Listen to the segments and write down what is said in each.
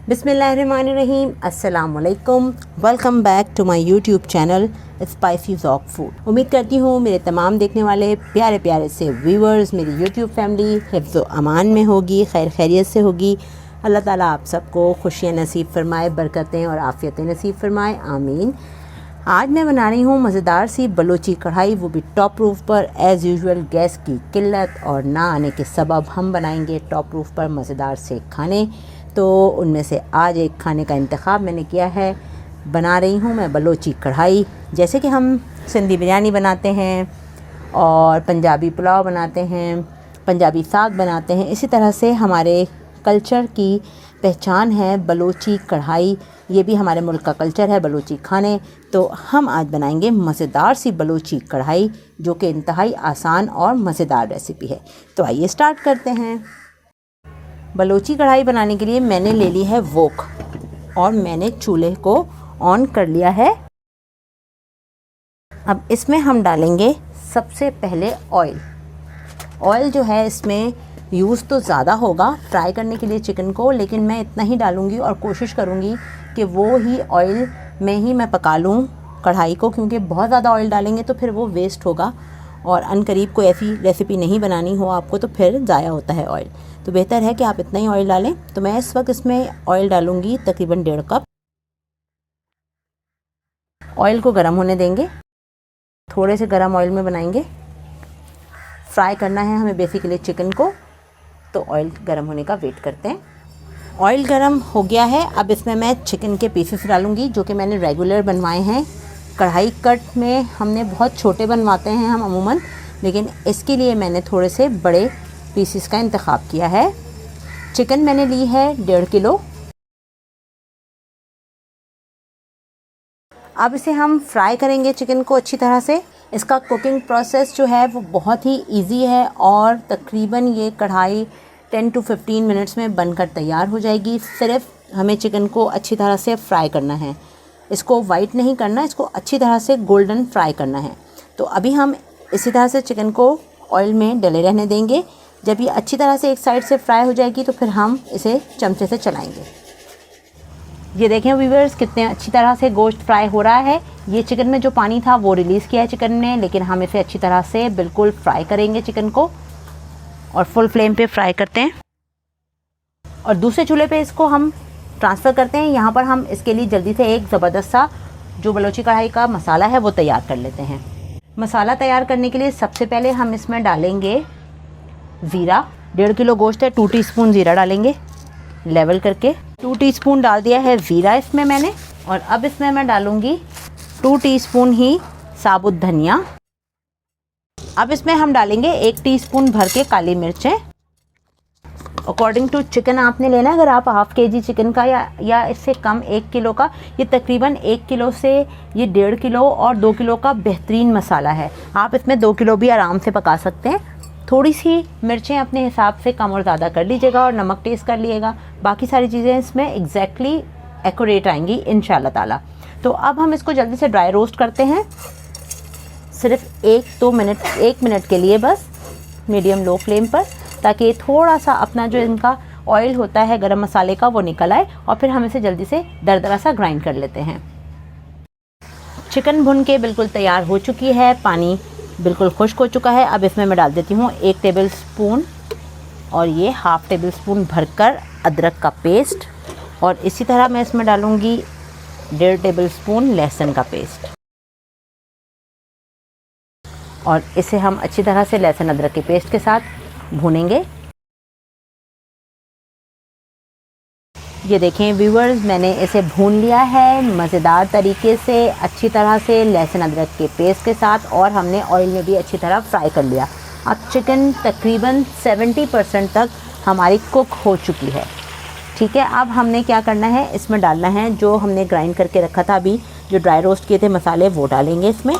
बिस्मिल्लाहिर्रहमानिर्रहीम, अस्सलाम वालेकुम। Welcome back to my YouTube channel spicy Zauq food. उम्मीद करती हूँ मेरे तमाम देखने वाले प्यारे प्यारे से व्यूवर्स, मेरी यूट्यूब फैमिली हिफ्ज़ व अमान में होगी, खैर खैरियत से होगी। अल्लाह ताला आप सबको खुशियाँ नसीब फ़रमाए, बरकतें और आफ़ियतें नसीब फ़रमाए, आमीन। आज मैं बना रही हूँ मज़ेदार सी बलोची कढ़ाई, वो भी टॉप रूफ़ पर। एज़ यूजुअल गैस की किल्लत और ना आने के सबब हम बनाएंगे टॉप रूफ़ पर मज़ेदार से खाने। तो उनमें से आज एक खाने का इंतखाब मैंने किया है। बना रही हूँ मैं बलोची कढ़ाई। जैसे कि हम सिंधी बिरयानी बनाते हैं और पंजाबी पुलाव बनाते हैं, पंजाबी साग बनाते हैं, इसी तरह से हमारे कल्चर की पहचान है बलोची कढ़ाई। ये भी हमारे मुल्क का कल्चर है, बलोची खाने। तो हम आज बनाएंगे मज़ेदार सी बलोची कढ़ाई, जो कि इंतहाई आसान और मज़ेदार रेसिपी है। तो आइए स्टार्ट करते हैं। बलोची कढ़ाई बनाने के लिए मैंने ले ली है वोक और मैंने चूल्हे को ऑन कर लिया है। अब इसमें हम डालेंगे सबसे पहले ऑयल। ऑयल जो है इसमें यूज़ तो ज़्यादा होगा फ्राई करने के लिए चिकन को, लेकिन मैं इतना ही डालूँगी और कोशिश करूँगी कि वो ही ऑयल में ही मैं पका लूँ कढ़ाई को, क्योंकि बहुत ज़्यादा ऑयल डालेंगे तो फिर वो वेस्ट होगा और अनकरीब कोई ऐसी रेसिपी नहीं बनानी हो आपको तो फिर ज़ाया होता है ऑयल। तो बेहतर है कि आप इतना ही ऑयल डालें। तो मैं इस वक्त इसमें ऑयल डालूँगी तकरीबन 1.5 कप। ऑयल को गर्म होने देंगे, थोड़े से गर्म ऑयल में बनाएंगे। फ्राई करना है हमें बेसिकली चिकन को, तो ऑयल गर्म होने का वेट करते हैं। ऑयल गर्म हो गया है। अब इसमें मैं चिकन के पीसेस डालूँगी, जो कि मैंने रेगुलर बनवाए हैं। कढ़ाई कट में हमने बहुत छोटे बनवाते हैं हम अमूमन, लेकिन इसके लिए मैंने थोड़े से बड़े पीसेस का इंतखाब किया है। चिकन मैंने ली है 1.5 किलो। अब इसे हम फ्राई करेंगे चिकन को अच्छी तरह से। इसका कुकिंग प्रोसेस जो है वो बहुत ही इजी है और तकरीबन ये कढ़ाई 10 to 15 मिनट्स में बनकर तैयार हो जाएगी। सिर्फ हमें चिकन को अच्छी तरह से फ्राई करना है, इसको वाइट नहीं करना, इसको अच्छी तरह से गोल्डन फ्राई करना है। तो अभी हम इसी तरह से चिकन को ऑयल में डले रहने देंगे। जब ये अच्छी तरह से एक साइड से फ्राई हो जाएगी तो फिर हम इसे चमचे से चलाएंगे। ये देखें व्यूअर्स, कितने अच्छी तरह से गोश्त फ्राई हो रहा है। ये चिकन में जो पानी था वो रिलीज़ किया है चिकन ने, लेकिन हम इसे अच्छी तरह से बिल्कुल फ्राई करेंगे चिकन को, और फुल फ्लेम पे फ्राई करते हैं। और दूसरे चूल्हे पे इसको हम ट्रांसफ़र करते हैं। यहाँ पर हम इसके लिए जल्दी से एक ज़बरदस्त सा जो बलोची कढ़ाई का मसाला है वो तैयार कर लेते हैं। मसाला तैयार करने के लिए सबसे पहले हम इसमें डालेंगे ज़ीरा। 1.5 किलो गोश्त है, 2 टीस्पून ज़ीरा डालेंगे लेवल करके। 2 टीस्पून डाल दिया है ज़ीरा इसमें मैंने। और अब इसमें मैं डालूँगी 2 टीस्पून ही साबुत धनिया। अब इसमें हम डालेंगे 1 टीस्पून भर के काली मिर्चें। अकॉर्डिंग टू चिकन आपने लेना है। अगर आप हाफ़ केजी चिकन का या इससे कम 1 किलो का, ये तकरीबन 1 किलो से ये 1.5 किलो और 2 किलो का बेहतरीन मसाला है। आप इसमें 2 किलो भी आराम से पका सकते हैं। थोड़ी सी मिर्चें अपने हिसाब से कम और ज़्यादा कर लीजिएगा और नमक टेस्ट कर लीजिएगा। बाकी सारी चीज़ें इसमें एग्जैक्टली एक्यूरेट आएंगी इंशाल्लाह ताला। तो अब हम इसको जल्दी से ड्राई रोस्ट करते हैं, सिर्फ 1 मिनट के लिए बस, मीडियम लो फ्लेम पर, ताकि थोड़ा सा अपना जो इनका ऑयल होता है गरम मसाले का वो निकल आए। और फिर हम इसे जल्दी से दरदरा सा ग्राइंड कर लेते हैं। चिकन भुन के बिल्कुल तैयार हो चुकी है, पानी बिल्कुल खुश्क हो चुका है। अब इसमें मैं डाल देती हूँ 1 टेबल स्पून और ये 1/2 टेबल स्पून भरकर अदरक का पेस्ट, और इसी तरह मैं इसमें डालूँगी 1.5 टेबल स्पून लहसुन का पेस्ट। और इसे हम अच्छी तरह से लहसुन अदरक के पेस्ट के साथ भूनेंगे। ये देखें व्यूअर्स, मैंने इसे भून लिया है मज़ेदार तरीके से, अच्छी तरह से लहसुन अदरक के पेस्ट के साथ, और हमने ऑयल में भी अच्छी तरह फ्राई कर लिया। अब चिकन तकरीबन 70% तक हमारी कुक हो चुकी है। ठीक है, अब हमने क्या करना है, इसमें डालना है जो हमने ग्राइंड करके रखा था, अभी जो ड्राई रोस्ट किए थे मसाले, वो डालेंगे इसमें।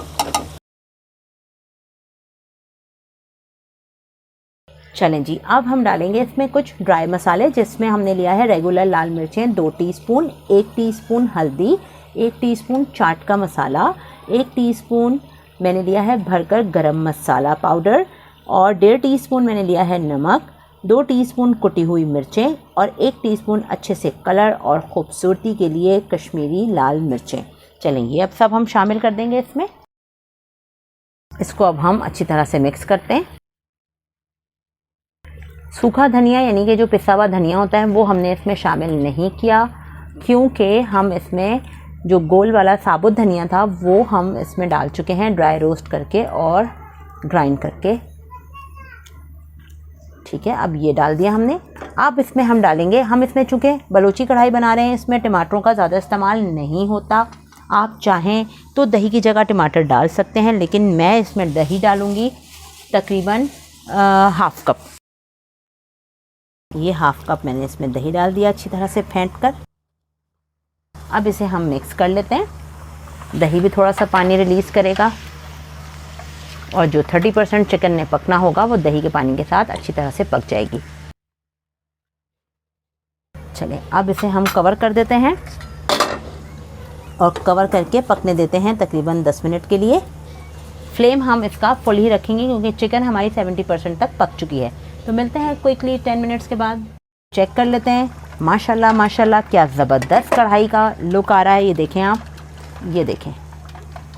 चलें जी, अब हम डालेंगे इसमें कुछ ड्राई मसाले, जिसमें हमने लिया है रेगुलर लाल मिर्चें 2 टीस्पून, 1 टीस्पून हल्दी, 1 टीस्पून चाट का मसाला, 1 टीस्पून मैंने लिया है भरकर गरम मसाला पाउडर, और 1.5 टीस्पून मैंने लिया है नमक, 2 टीस्पून कुटी हुई मिर्चें और 1 टीस्पून अच्छे से कलर और ख़ूबसूरती के लिए कश्मीरी लाल मिर्चें। चलेंगे अब सब हम शामिल कर देंगे इसमें। इसको अब हम अच्छी तरह से मिक्स करते हैं। सूखा धनिया यानी कि जो पिसा हुआ धनिया होता है वो हमने इसमें शामिल नहीं किया, क्योंकि हम इसमें जो गोल वाला साबुत धनिया था वो हम इसमें डाल चुके हैं ड्राई रोस्ट करके और ग्राइंड करके। ठीक है, अब ये डाल दिया हमने। अब इसमें हम डालेंगे, हम इसमें चूँकि बलोची कढ़ाई बना रहे हैं, इसमें टमाटरों का ज़्यादा इस्तेमाल नहीं होता। आप चाहें तो दही की जगह टमाटर डाल सकते हैं, लेकिन मैं इसमें दही डालूँगी तकरीबन हाफ़ कप। ये हाफ़ कप मैंने इसमें दही डाल दिया अच्छी तरह से फेंट कर। अब इसे हम मिक्स कर लेते हैं। दही भी थोड़ा सा पानी रिलीज़ करेगा और जो 30% चिकन ने पकना होगा वो दही के पानी के साथ अच्छी तरह से पक जाएगी। चलिए अब इसे हम कवर कर देते हैं और कवर करके पकने देते हैं तकरीबन 10 मिनट के लिए। फ्लेम हम इसका फुल ही रखेंगे क्योंकि चिकन हमारी 70% तक पक चुकी है। तो मिलते हैं क्विकली 10 मिनट्स के बाद। चेक कर लेते हैं। माशाल्लाह माशाल्लाह क्या ज़बरदस्त कढ़ाई का लुक आ रहा है। ये देखें आप, ये देखें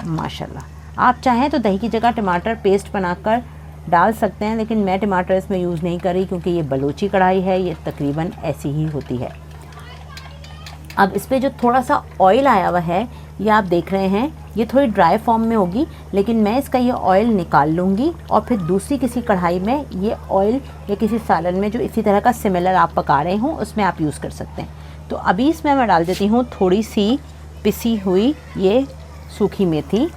माशाल्लाह। आप चाहें तो दही की जगह टमाटर पेस्ट बनाकर डाल सकते हैं, लेकिन मैं टमाटर इसमें यूज़ नहीं कर रही क्योंकि ये बलूची कढ़ाई है, ये तकरीबन ऐसी ही होती है। अब इस पर जो थोड़ा सा ऑयल आया हुआ है ये आप देख रहे हैं, ये थोड़ी ड्राई फॉर्म में होगी, लेकिन मैं इसका ये ऑयल निकाल लूँगी और फिर दूसरी किसी कढ़ाई में ये ऑयल या किसी सालन में जो इसी तरह का सिमिलर आप पका रहे हों उसमें आप यूज़ कर सकते हैं। तो अभी इसमें मैं डाल देती हूँ थोड़ी सी पिसी हुई ये सूखी मेथी।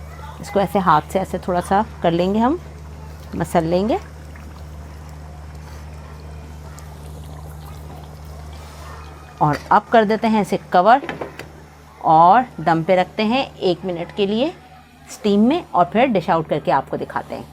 इसको ऐसे हाथ से ऐसे थोड़ा सा कर लेंगे, हम मसल लेंगे। और अब कर देते हैं इसे कवर और दम पे रखते हैं 1 मिनट के लिए स्टीम में और फिर डिश आउट करके आपको दिखाते हैं।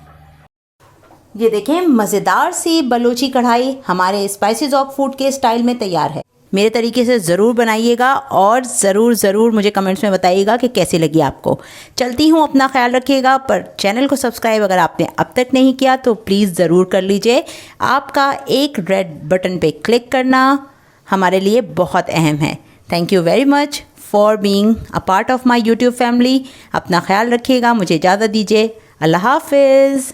ये देखें मज़ेदार सी बलोची कढ़ाई हमारे स्पाइसेस ऑफ फूड के स्टाइल में तैयार है। मेरे तरीके से ज़रूर बनाइएगा और ज़रूर मुझे कमेंट्स में बताइएगा कि कैसी लगी आपको। चलती हूँ, अपना ख्याल रखिएगा, पर चैनल को सब्सक्राइब अगर आपने अब तक नहीं किया तो प्लीज़ ज़रूर कर लीजिए। आपका एक रेड बटन पे क्लिक करना हमारे लिए बहुत अहम है। Thank you very much for being a part of my YouTube family. अपना ख्याल रखिएगा, मुझे इजाज़त दीजिए। अल्लाह हाफिज़।